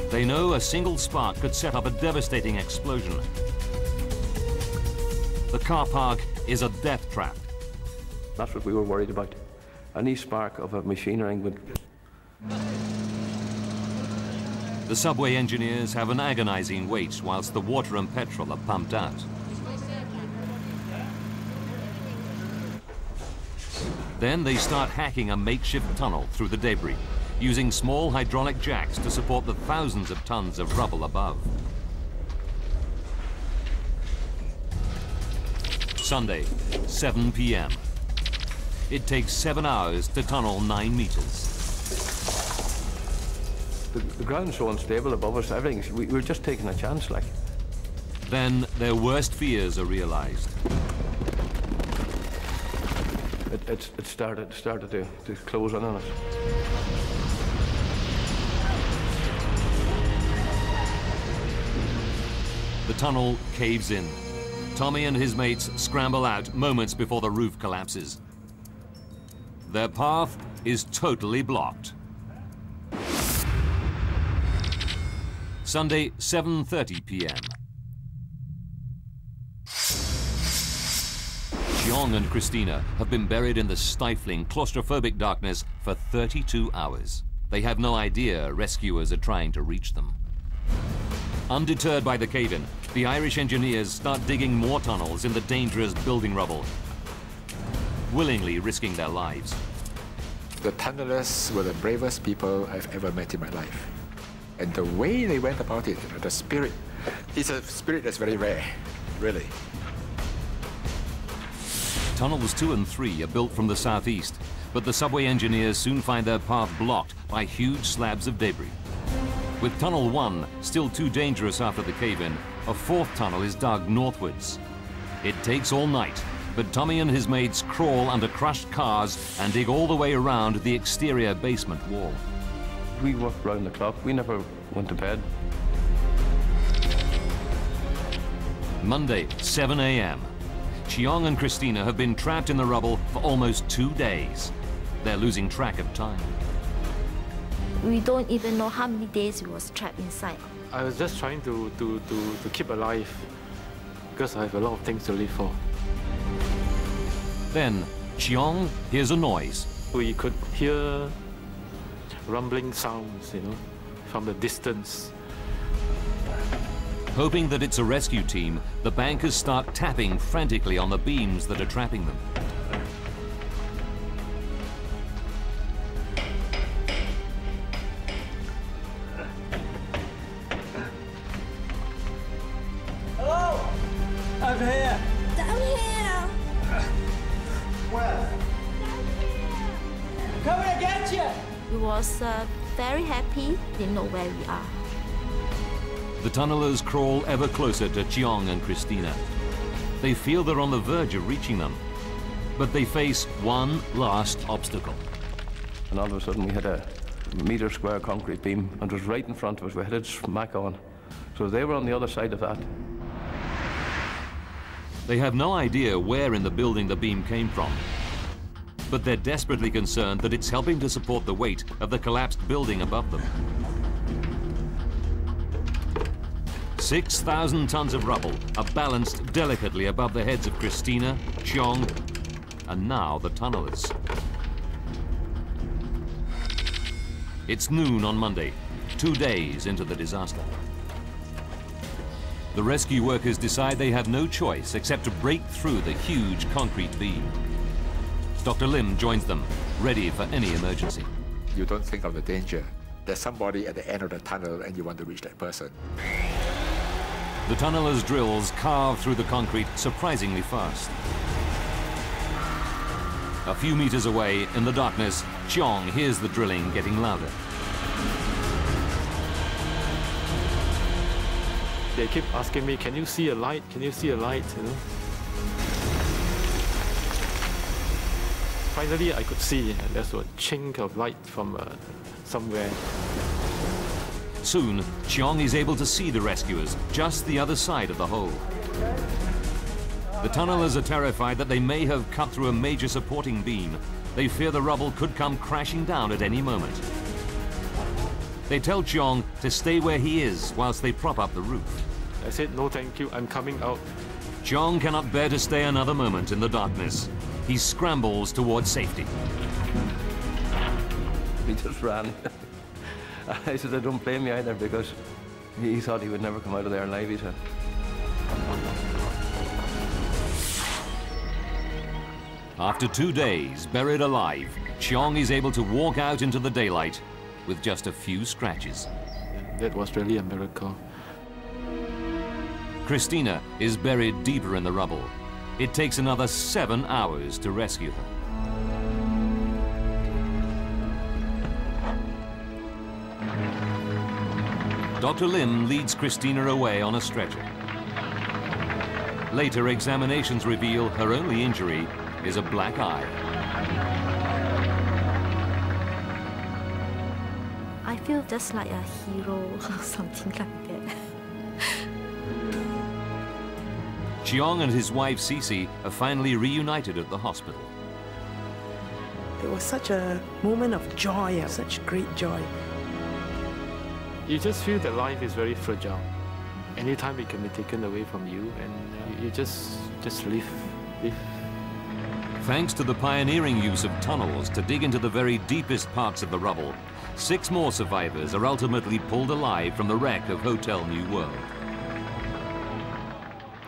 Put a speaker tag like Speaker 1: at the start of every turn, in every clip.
Speaker 1: They know a single spark could set up a devastating explosion. The car park is a death trap.
Speaker 2: That's what we were worried about. Any spark of a machinery would...
Speaker 1: The subway engineers have an agonizing wait whilst the water and petrol are pumped out. Then they start hacking a makeshift tunnel through the debris, using small hydraulic jacks to support the thousands of tons of rubble above. Sunday, 7 p.m. It takes 7 hours to tunnel 9 meters.
Speaker 2: The ground's so unstable above us, everything, we were just taking a chance, like.
Speaker 1: Then their worst fears are realized.
Speaker 2: It started to close in on us.
Speaker 1: The tunnel caves in. Tommy and his mates scramble out moments before the roof collapses. Their path is totally blocked. Sunday, 7:30 p.m. Chiong and Christina have been buried in the stifling, claustrophobic darkness for 32 hours. They have no idea rescuers are trying to reach them. Undeterred by the cave-in, the Irish engineers start digging more tunnels in the dangerous building rubble, willingly risking their lives.
Speaker 3: The tunnelers were the bravest people I've ever met in my life. And the way they went about it, the spirit, it's a spirit that's very rare, really.
Speaker 1: Tunnels 2 and 3 are built from the southeast, but the subway engineers soon find their path blocked by huge slabs of debris. With Tunnel 1 still too dangerous after the cave-in, a fourth tunnel is dug northwards. It takes all night, but Tommy and his mates crawl under crushed cars and dig all the way around the exterior basement wall.
Speaker 2: We worked round the clock. We never went to bed.
Speaker 1: Monday, 7 a.m. Chiong and Christina have been trapped in the rubble for almost 2 days. They're losing track of time.
Speaker 4: We don't even know how many days we was trapped inside.
Speaker 5: I was just trying to keep alive because I have a lot of things to live for.
Speaker 1: Then, Chiong hears a noise.
Speaker 5: We could hear rumbling sounds, from the distance.
Speaker 1: Hoping that it's a rescue team, the bankers start tapping frantically on the beams that are trapping them.
Speaker 6: Hello! I'm here!
Speaker 7: Down here!
Speaker 6: Where?
Speaker 7: Down here!
Speaker 6: Coming to get you!
Speaker 4: We was very happy, didn't know where we are.
Speaker 1: The tunnelers crawl ever closer to Chiong and Christina. They feel they're on the verge of reaching them, but they face one last obstacle.
Speaker 2: And all of a sudden we hit a metre square concrete beam, and it was right in front of us. We hit it smack on. So they were on the other side of that.
Speaker 1: They have no idea where in the building the beam came from, but they're desperately concerned that it's helping to support the weight of the collapsed building above them. 6,000 tons of rubble are balanced delicately above the heads of Christina, Chiong, and now the tunnelers. It's noon on Monday, 2 days into the disaster. The rescue workers decide they have no choice except to break through the huge concrete beam. Dr. Lim joins them, ready for any emergency.
Speaker 3: You don't think of the danger. There's somebody at the end of the tunnel and you want to reach that person.
Speaker 1: The tunnelers' drills carve through the concrete surprisingly fast. A few meters away, in the darkness, Chiong hears the drilling getting louder.
Speaker 5: They keep asking me, can you see a light? Can you see a light? Finally, I could see, and there's a chink of light from somewhere.
Speaker 1: Soon, Chiong is able to see the rescuers just the other side of the hole. The tunnelers are terrified that they may have cut through a major supporting beam. They fear the rubble could come crashing down at any moment. They tell Cheong to stay where he is whilst they prop up the roof.
Speaker 5: I said, no thank you, I'm coming out.
Speaker 1: Cheong cannot bear to stay another moment in the darkness. He scrambles towards safety.
Speaker 2: He just ran. I said, I don't blame you either, because he thought he would never come out of there alive, he said.
Speaker 1: After 2 days, buried alive, Cheong is able to walk out into the daylight with just a few scratches.
Speaker 5: That was really a miracle.
Speaker 1: Christina is buried deeper in the rubble. It takes another 7 hours to rescue her. Dr. Lim leads Christina away on a stretcher. Later examinations reveal her only injury is a black eye.
Speaker 4: I feel just like a hero or something like that.
Speaker 1: Cheong and his wife Cece are finally reunited at the hospital.
Speaker 8: It was such a moment of joy, such great joy.
Speaker 5: You just feel that life is very fragile. Anytime it can be taken away from you, and you just live.
Speaker 1: Thanks to the pioneering use of tunnels to dig into the very deepest parts of the rubble, 6 more survivors are ultimately pulled alive from the wreck of Hotel New World.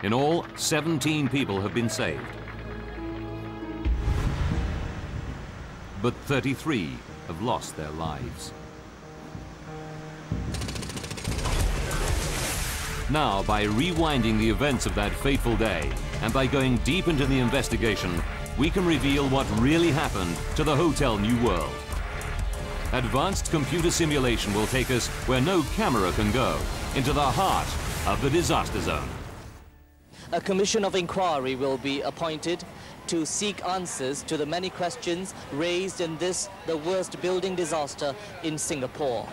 Speaker 1: In all, 17 people have been saved. But 33 have lost their lives. Now, by rewinding the events of that fateful day, and by going deep into the investigation, we can reveal what really happened to the Hotel New World. Advanced computer simulation will take us where no camera can go, into the heart of the disaster zone.
Speaker 9: A commission of inquiry will be appointed to seek answers to the many questions raised in this, the worst building disaster in Singapore.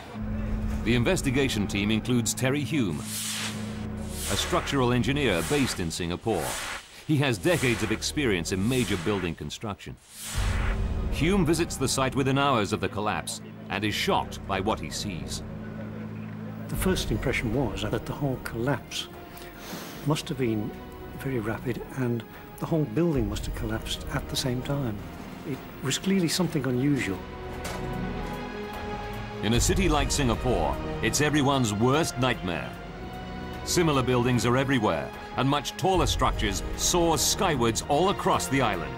Speaker 1: The investigation team includes Terry Hume, a structural engineer based in Singapore. He has decades of experience in major building construction. Hume visits the site within hours of the collapse and is shocked by what he sees.
Speaker 10: The first impression was that the whole collapse must have been very rapid, and the whole building must have collapsed at the same time. It was clearly something unusual.
Speaker 1: In a city like Singapore, it's everyone's worst nightmare. Similar buildings are everywhere, and much taller structures soar skywards all across the island.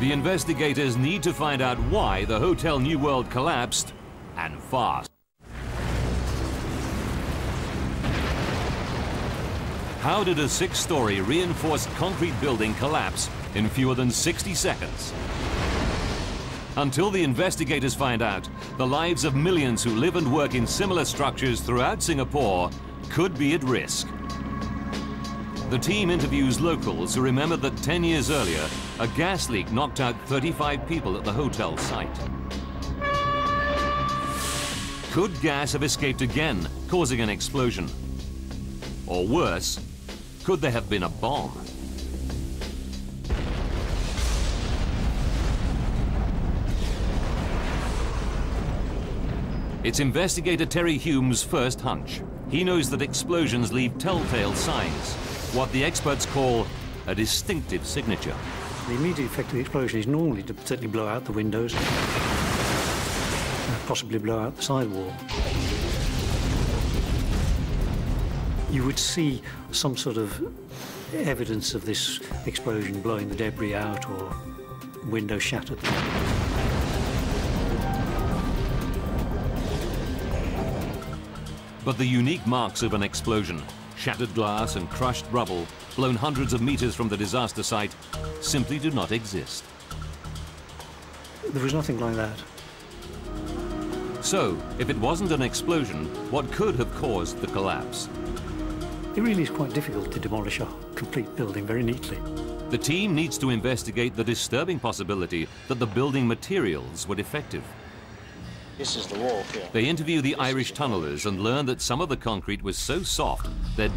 Speaker 1: The investigators need to find out why the Hotel New World collapsed, and fast. How did a 6-story reinforced concrete building collapse in fewer than 60 seconds? Until the investigators find out, the lives of millions who live and work in similar structures throughout Singapore could be at risk. The team interviews locals who remember that 10 years earlier, a gas leak knocked out 35 people at the hotel site. Could gas have escaped again, causing an explosion? Or worse, could there have been a bomb? It's investigator Terry Hume's first hunch. He knows that explosions leave telltale signs, what the experts call a distinctive signature.
Speaker 10: The immediate effect of the explosion is normally to certainly blow out the windows, possibly blow out the sidewall. You would see some sort of evidence of this explosion, blowing the debris out or windows shattered.
Speaker 1: But the unique marks of an explosion, shattered glass and crushed rubble, blown hundreds of meters from the disaster site, simply do not exist.
Speaker 10: There was nothing like that.
Speaker 1: So, if it wasn't an explosion, what could have caused the collapse?
Speaker 10: It really is quite difficult to demolish a complete building very neatly.
Speaker 1: The team needs to investigate the disturbing possibility that the building materials were defective.
Speaker 11: This is the wall here.
Speaker 1: They interview the Irish tunnellers and learn that some of the concrete was so soft they'd